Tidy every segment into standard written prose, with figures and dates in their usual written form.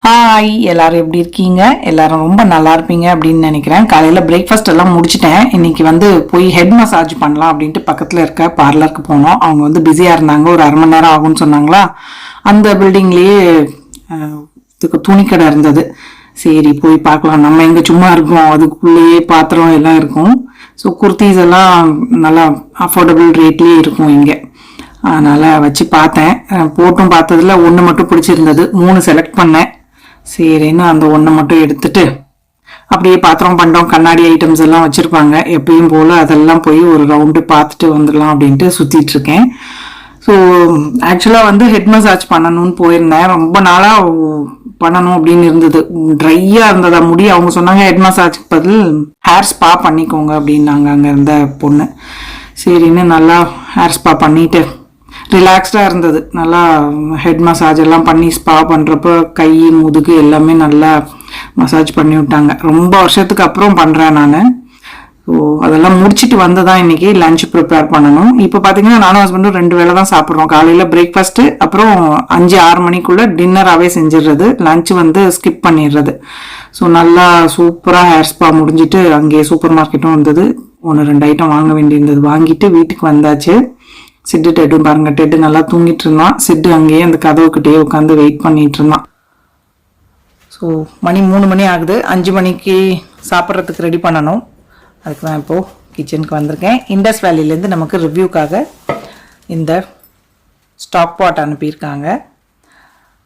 Hi, எல்லாரும் எப்படி இருக்கீங்க? எல்லாரும் ரொம்ப நல்லா இருப்பீங்க அப்படின்னு நினைக்கிறேன். காலையில பிரேக்ஃபாஸ்ட் எல்லாம் முடிச்சிட்டேன். இன்னைக்கு போய் ஹெட் மசாஜ் பண்ணலாம் அப்படின்ட்டு பக்கத்துல இருக்க பார்லருக்கு போனோம். அவங்க பிஸியா இருந்தாங்க. ஒரு அரை மணி நேரம் ஆகும்னு சொன்னாங்களா. அந்த பில்டிங்லயே துணிக்கடை இருந்தது. சரி போய் பார்க்கலாம், நம்ம எங்க சும்மா இருக்கோம், அதுக்குள்ளேயே பாத்திரம் எல்லாம் இருக்கும். ஸோ குர்த்திஸ் எல்லாம் நல்லா அஃபோர்டபுள் ரேட்லேயே இருக்கும் இங்கே. அதனால் வச்சு பார்த்தேன். போட்டும் பார்த்ததில் ஒன்று மட்டும் பிடிச்சிருந்தது. 3 செலக்ட் பண்ணேன். சரின்னு அந்த ஒன்றை மட்டும் எடுத்துட்டு அப்படியே பாத்திரம் பண்டம் கண்ணாடி ஐட்டம்ஸ் எல்லாம் வச்சுருப்பாங்க எப்பயும் போல். அதெல்லாம் போய் ஒரு ரவுண்டு பார்த்துட்டு வந்துடலாம் அப்படின்ட்டு சுற்றிட்டு இருக்கேன். ஸோ ஆக்சுவலாக ஹெட் மசாஜ் பண்ணணும்னு போயிருந்தேன். ரொம்ப நாளாக பண்ணணும் அப்படின்னு இருந்தது. ட்ரையாக இருந்ததா முடி. அவங்க சொன்னாங்க ஹெட் மசாஜ்க்கு பதில் ஹேர் ஸ்பா பண்ணிக்கோங்க அப்படின்னாங்க அங்கே இருந்த பொண்ணு. சரின்னு நல்லா ஹேர் ஸ்பா பண்ணிட்டு ரிலாக்ஸ்டாக இருந்தது. நல்லா ஹெட் மசாஜ் எல்லாம் பண்ணி ஸ்பா பண்ணுறப்போ கை முதுகு எல்லாமே நல்லா மசாஜ் பண்ணி விட்டாங்க. ரொம்ப வருஷத்துக்கு அப்புறம் பண்ணுறேன் நான். ஸோ அதெல்லாம் முடிச்சுட்டு வந்ததான் இன்னைக்கு லஞ்ச் ப்ரிப்பேர் பண்ணணும். இப்போ பார்த்தீங்கன்னா நானும் ஹஸ்பண்டும் 2 வேளை தான் சாப்பிட்றோம். காலையில் பிரேக்ஃபாஸ்ட்டு, அப்புறம் 5-6 மணிக்குள்ளே டின்னராகவே செஞ்சிடுறது. லஞ்ச் ஸ்கிப் பண்ணிடுறது. ஸோ நல்லா சூப்பராக ஹேர் ஸ்பா முடிஞ்சிட்டு அங்கேயே சூப்பர் மார்க்கெட்டும் வந்தது. 1-2 ஐட்டம் வாங்க வேண்டியிருந்தது. வாங்கிட்டு வீட்டுக்கு வந்தாச்சு. சிட்டு டெட்டும் பாருங்க, டெட்டு நல்லா தூங்கிட்டு இருந்தான். சிட்டு அங்கேயே அந்த கதவுக்கிட்டே உட்காந்து வெயிட் பண்ணிட்டு இருந்தான். ஸோ மணி 3 மணி ஆகுது. 5 மணிக்கு சாப்பிட்றதுக்கு ரெடி பண்ணணும். அதுக்கு தான் இப்போது கிச்சனுக்கு வந்திருக்கேன். இண்டஸ் வேலியிலேருந்து நமக்கு ரிவ்யூக்காக இந்த ஸ்டாக் பாட் அனுப்பியிருக்காங்க.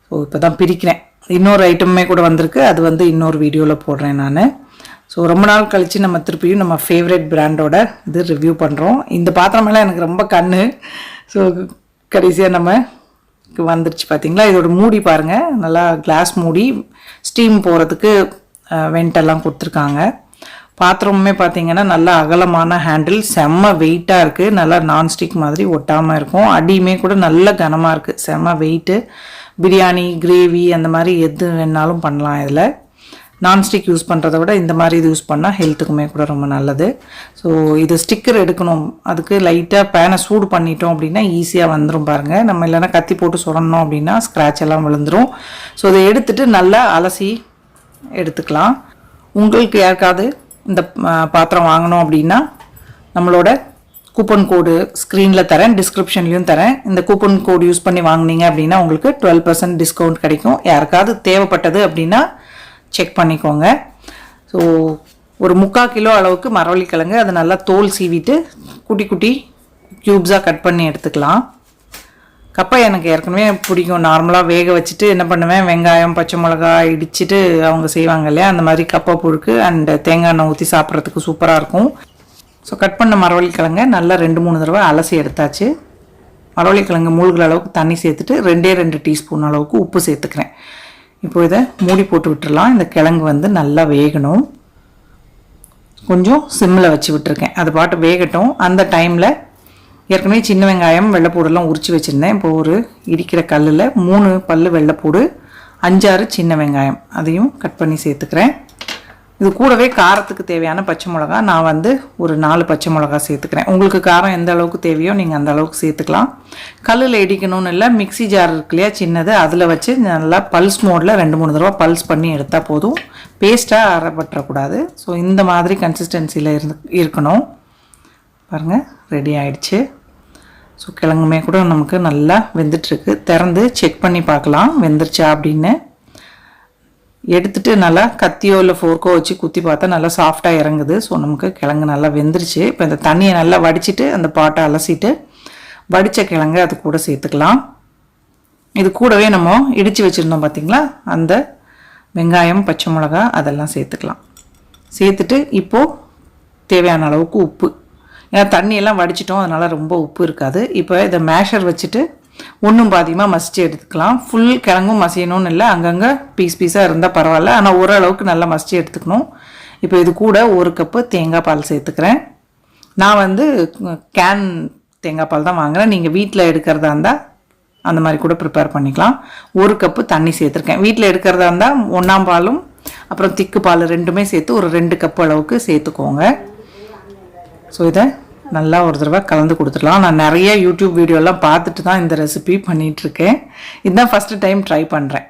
ஸோ இப்போ தான் பிரிக்கிறேன். இன்னொரு ஐட்டமே கூட வந்திருக்கு. அது இன்னொரு வீடியோவில் போடுறேன் நான். ஸோ ரொம்ப நாள் கழித்து நம்ம திருப்பியும் நம்ம ஃபேவரட் பிராண்டோட இது ரிவ்யூ பண்ணுறோம். இந்த பாத்திரமெல்லாம் எனக்கு ரொம்ப கண்ணு. ஸோ கடைசியாக நம்ம வந்துருச்சு பார்த்தீங்களா. இதோட மூடி பாருங்கள், நல்லா கிளாஸ் மூடி. ஸ்டீம் போகிறதுக்கு வெண்டெல்லாம் கொடுத்துருக்காங்க. பாத்திரமுமே பார்த்தீங்கன்னா நல்லா அகலமான ஹேண்டில், செம்ம வெயிட்டாக இருக்குது. நல்லா நான்ஸ்டிக் மாதிரி ஒட்டாமல் இருக்கும். அடியுமே கூட நல்ல கனமாக இருக்குது, செம்ம வெயிட்டு. பிரியாணி, கிரேவி அந்த மாதிரி எது வேணாலும் பண்ணலாம் இதில். நான்ஸ்டிக் யூஸ் பண்ணுறத விட இந்த மாதிரி இது யூஸ் பண்ணால் ஹெல்த்துக்குமே கூட ரொம்ப நல்லது. ஸோ இது ஸ்டிக்கர் எடுக்கணும். அதுக்கு லைட்டாக பேனை சூடு பண்ணிட்டோம் அப்படின்னா ஈஸியாக வந்துடும் பாருங்கள். நம்ம இல்லைன்னா கத்தி போட்டு சுடணும் அப்படின்னா ஸ்க்ராட்ச் எல்லாம் விழுந்துடும். ஸோ இதை எடுத்துகிட்டு நல்லா அலசி எடுத்துக்கலாம். உங்களுக்கு யாருக்காவது இந்த பாத்திரம் வாங்கணும் அப்படின்னா நம்மளோட கூப்பன் கோடு ஸ்க்ரீனில் தரேன், டிஸ்கிரிப்ஷன்லேயும் தரேன். இந்த கூப்பன் கோடு யூஸ் பண்ணி வாங்கினீங்க அப்படின்னா உங்களுக்கு 12% டிஸ்கவுண்ட் கிடைக்கும். யாருக்காவது தேவைப்பட்டது அப்படின்னா செக் பண்ணிக்கோங்க. ஸோ ஒரு 3/4 கிலோ அளவுக்கு மரவள்ளிக்கிழங்கு, அதை நல்லா தோல் சீவிட்டு குட்டி குட்டி க்யூப்ஸாக கட் பண்ணி எடுத்துக்கலாம். கப்பை எனக்கு ஏற்கனவே பிடிக்கும். நார்மலாக வேக வச்சுட்டு என்ன பண்ணுவேன், வெங்காயம், பச்சை மிளகாய் இடிச்சிட்டு அவங்க செய்வாங்க இல்லையா, அந்த மாதிரி கப்பை புழுக்கு அண்ட் தேங்காய் எண்ணெய் ஊற்றி சாப்பிட்றதுக்கு சூப்பராக இருக்கும். ஸோ கட் பண்ண மரவள்ளிக்கிழங்கை நல்லா 2-3 தடவை அலசி எடுத்தாச்சு. மரவள்ளிக்கிழங்கு மூழ்கிற அளவுக்கு தண்ணி சேர்த்துட்டு 2 டீஸ்பூன் அளவுக்கு உப்பு சேர்த்துக்கிறேன். இப்போ இதை மூடி போட்டு விட்டுடலாம். இந்த கிழங்கு நல்லா வேகணும். கொஞ்சம் சிம்மில் வச்சு விட்டுருக்கேன், அது பாட்டு வேகட்டும். அந்த டைமில் ஏற்கனவே சின்ன வெங்காயம், வெள்ளைப்பூடெல்லாம் உரித்து வச்சுருந்தேன். இப்போ ஒரு இடிக்கிற கல்லில் 3 பல் வெள்ளைப்பூடு, 5-6 சின்ன வெங்காயம் அதையும் கட் பண்ணி சேர்த்துக்கிறேன். இது கூடவே காரத்துக்கு தேவையான பச்சை மிளகா நான் ஒரு 4 பச்சை மிளகா சேர்த்துக்கிறேன். உங்களுக்கு காரம் எந்த அளவுக்கு தேவையோ நீங்கள் அந்த அளவுக்கு சேர்த்துக்கலாம். கல்லில் இடிக்கணும்னு இல்லை, மிக்சி ஜார் இருக்கு இல்லையா சின்னது, அதில் வச்சு நல்லா பல்ஸ் மோடில் 2-3 தடவை பல்ஸ் பண்ணி எடுத்தால் போதும். பேஸ்ட்டாக அரைப்பற்றக்கூடாது. ஸோ இந்த மாதிரி கன்சிஸ்டன்சியில் இருக்கணும். பாருங்கள், ரெடி ஆயிடுச்சு. ஸோ கிழங்குமே கூட நமக்கு நல்லா வெந்துட்டுருக்கு. திறந்து செக் பண்ணி பார்க்கலாம் வெந்துருச்சா அப்படின்னு. எடுத்துகிட்டு நல்லா கத்தியோ இல்லை ஃபோர்க்கோ வச்சு குத்தி பார்த்தா நல்லா சாஃப்டாக இறங்குது. ஸோ நமக்கு கிழங்கு நல்லா வெந்துருச்சு. இப்போ இந்த தண்ணியை நல்லா வடிச்சிட்டு அந்த பாட்டை அலசிட்டு வடித்த கிழங்கு அது கூட சேர்த்துக்கலாம். இது கூடவே நம்ம இடித்து வச்சுருந்தோம் பார்த்திங்களா, அந்த வெங்காயம், பச்சை மிளகா அதெல்லாம் சேர்த்துக்கலாம். சேர்த்துட்டு இப்போது தேவையான அளவுக்கு உப்பு. ஏன்னா தண்ணியெல்லாம் வடிச்சிட்டோம், அதனால் ரொம்ப உப்பு இருக்காது. இப்போ இதை மேஷர் வச்சுட்டு ஒன்றும் பாதியமாக மசிச்சு எடுத்துக்கலாம். ஃபுல் கிழங்கும் மசியணும்னு இல்லை, அங்கங்கே பீஸாக இருந்தால் பரவாயில்ல, ஆனால் ஓரளவுக்கு நல்லா மசிச்சு எடுத்துக்கணும். இப்போ இது கூட 1 கப்பு தேங்காய் பால் சேர்த்துக்கிறேன். நான் கேன் தேங்காய் பால் தான் வாங்குகிறேன். நீங்கள் வீட்டில் எடுக்கிறதா இருந்தால் அந்த மாதிரி கூட ப்ரிப்பேர் பண்ணிக்கலாம். 1 கப்பு தண்ணி சேர்த்துருக்கேன். வீட்டில் எடுக்கிறதா இருந்தால் 1ஆம் பாலும் அப்புறம் திக்கு பால் ரெண்டுமே சேர்த்து ஒரு 2 கப்பு அளவுக்கு சேர்த்துக்கோங்க. ஸோ இதை நல்லா ஒரு தடவை கலந்து கொடுத்துடலாம். நான் நிறைய யூடியூப் வீடியோலாம் பார்த்துட்டு தான் இந்த ரெசிபி பண்ணிகிட்ருக்கேன். இதுதான் ஃபஸ்ட்டு டைம் ட்ரை பண்ணுறேன்.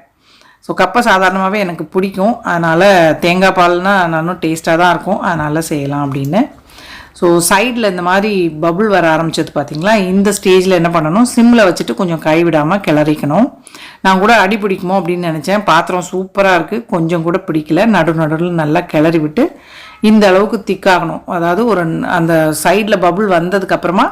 ஸோ ஸோ கப்பை சாதாரணமாகவே எனக்கு பிடிக்கும், அதனால் தேங்காய் பால்னால் நானும் டேஸ்ட்டாக தான் இருக்கும், அதனால் செய்யலாம் அப்படின்னு. ஸோ சைடில் இந்த மாதிரி பபுள் வர ஆரம்பிச்சது பார்த்திங்களா, இந்த ஸ்டேஜில் என்ன பண்ணணும், சிம்மில் வச்சுட்டு கொஞ்சம் கைவிடாமல் கிளறிக்கணும். நான் கூட அடி பிடிக்குமோ அப்படின்னு நினச்சேன். பாத்திரம் சூப்பராக இருக்குது, கொஞ்சம் கூட பிடிக்கல. நடுவில் நல்லா கிளறி விட்டு இந்த அளவுக்கு திக்காகணும். அதாவது ஒரு அந்த சைடில் பபுள் வந்ததுக்கப்புறமா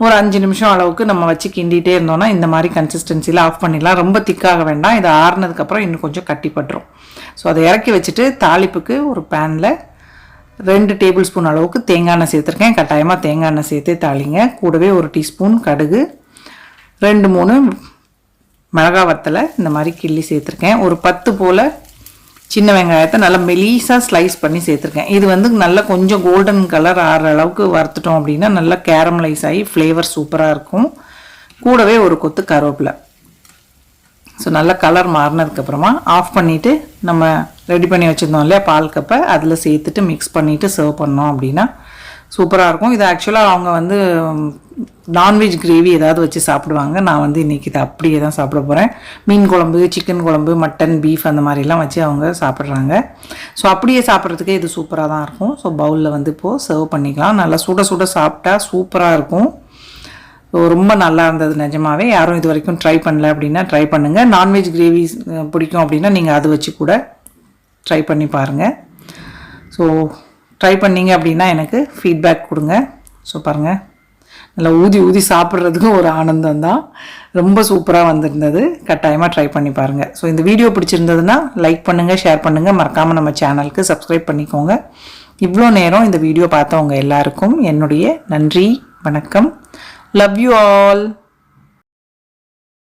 ஒரு 5 நிமிஷம் அளவுக்கு நம்ம வச்சு கிண்டிகிட்டே இருந்தோம்னா இந்த மாதிரி கன்சிஸ்டன்சியில் ஆஃப் பண்ணிடலாம். ரொம்ப திக்காக வேண்டாம். இதை ஆறுனதுக்கப்புறம் இன்னும் கொஞ்சம் கட்டிப்பட்டுரும். ஸோ அதை இறக்கி வச்சுட்டு தாளிப்புக்கு ஒரு பேனில் 2 டேபிள் ஸ்பூன் அளவுக்கு தேங்காய் எண்ணெய் சேர்த்துருக்கேன். கட்டாயமாக தேங்காய் எண்ணெய் சேர்த்தே தாளிங்க. கூடவே 1 டீஸ்பூன் கடுகு, 2-3 மிளகாய் வத்தலை இந்த மாதிரி கிள்ளி சேர்த்துருக்கேன். ஒரு 10 போல் சின்ன வெங்காயத்தை நல்லா மெலிசாக ஸ்லைஸ் பண்ணி சேர்த்துருக்கேன். இது வந்து நல்லா கொஞ்சம் கோல்டன் கலர் ஆகிற அளவுக்கு வறுத்துட்டோம் அப்படின்னா நல்லா கேரமலைஸ் ஆகி ஃப்ளேவர் சூப்பராக இருக்கும். கூடவே ஒரு கொத்து கருவேப்பிலை. ஸோ நல்லா கலர் மாறினதுக்கப்புறமா ஆஃப் பண்ணிவிட்டு நம்ம ரெடி பண்ணி வச்சுருந்தோம் இல்லையா பால் கப்பை, அதில் சேர்த்துட்டு மிக்ஸ் பண்ணிவிட்டு சர்வ் பண்ணோம் அப்படின்னா சூப்பராக இருக்கும். இது ஆக்சுவலாக அவங்க வந்து நான்வெஜ் கிரேவி ஏதாவது வச்சு சாப்பிடுவாங்க. நான் வந்து இன்றைக்கி இதை அப்படியே தான் சாப்பிட போகிறேன். மீன் குழம்பு, சிக்கன் குழம்பு, மட்டன், பீஃப் அந்த மாதிரிலாம் வச்சு அவங்க சாப்பிட்றாங்க. ஸோ அப்படியே சாப்பிட்றதுக்கே இது சூப்பராக தான் இருக்கும். ஸோ பவுலில் வந்து இப்போது சர்வ் பண்ணிக்கலாம். நல்லா சுட சுட சாப்பிட்டா சூப்பராக இருக்கும். ஸோ ரொம்ப நல்லா இருந்தது நிஜமாவே. யாரும் இது வரைக்கும் ட்ரை பண்ணல அப்படின்னா ட்ரை பண்ணுங்கள். நான்வெஜ் கிரேவி பிடிக்கும் அப்படின்னா நீங்கள் அது வச்சு கூட ட்ரை பண்ணி பாருங்கள். ஸோ ட்ரை பண்ணிங்க அப்படின்னா எனக்கு ஃபீட்பேக் கொடுங்க. ஸோ பாருங்கள், நல்லா ஊதி ஊதி சாப்பிட்றதுக்கு ஒரு ஆனந்தம் தான். ரொம்ப சூப்பராக வந்திருந்தது. கட்டாயமாக ட்ரை பண்ணி பாருங்கள். ஸோ இந்த வீடியோ பிடிச்சிருந்ததுன்னா லைக் பண்ணுங்கள், ஷேர் பண்ணுங்கள். மறக்காமல் நம்ம சேனலுக்கு சப்ஸ்கிரைப் பண்ணிக்கோங்க. இவ்வளோ நேரம் இந்த வீடியோ பார்த்தவங்க எல்லாருக்கும் என்னுடைய நன்றி, வணக்கம். Love you all.